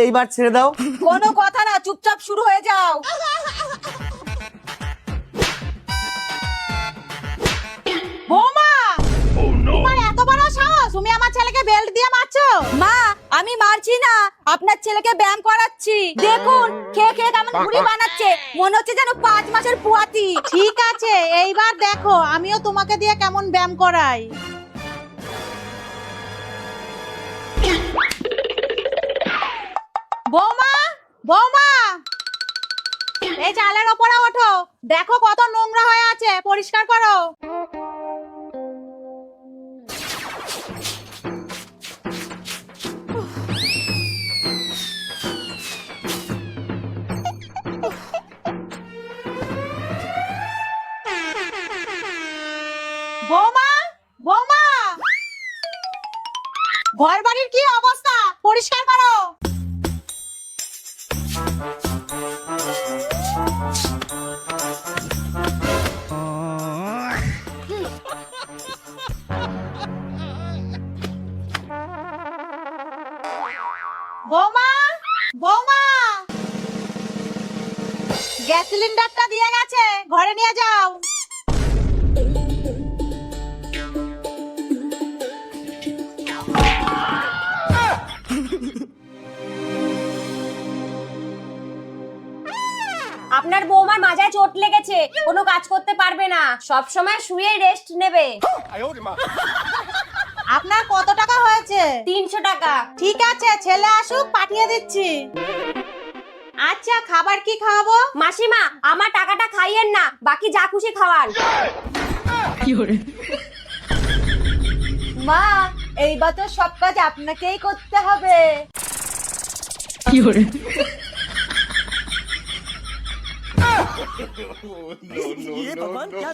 এইবার ছেড়ে দাও। কোনো কথা না, চুপচাপ শুরু হয়ে যাও। বৌমা, তোমার এত বড় সাহস, তুমি আমার ছেলেকে বেল্ট দিয়ে মারছো? মা, আমি মারছি না, আপনার ছেলেকে ব্যায়াম করাচ্ছি। দেখুন খেয়ে খেয়ে কেমন বুড়ি বানাচ্ছে, মনে হচ্ছে যেন 5 মাসের পুয়াতি। ঠিক আছে, এইবার দেখো আমিও তোমাকে দিয়ে কেমন ব্যায়াম করাই। বৌমা, বৌমা, এই চালের ওপরে ওঠো, দেখো কত নোংরা হয়ে আছে, পরিষ্কার করো। বৌমা, বৌমা, ঘর বাড়ির কি অবস্থা, পরিষ্কার করো। বৌমা, বৌমা, গ্যাস সিলিন্ডারটা দিয়ে গেছে, ঘরে নিয়ে যাও। আপনার বৌমার মাজায় চোট লেগেছে, কোনো কাজ করতে পারবে না, সব সময় শুয়ে রেস্ট নেবে। আপনার কত টাকা হয়েছে? 300 টাকা। ঠিক আছে, ছেলে আসুক, পাঠিয়ে দিচ্ছি। আচ্ছা, খাবার কি খাওয়াবো? মাসিমা, আমার টাকাটা খাইয়েন না, বাকি যা খুশি খাওয়ান। মা, এইবার তো সব কাজ আপনাকেই করতে হবে। ये भगवान क्या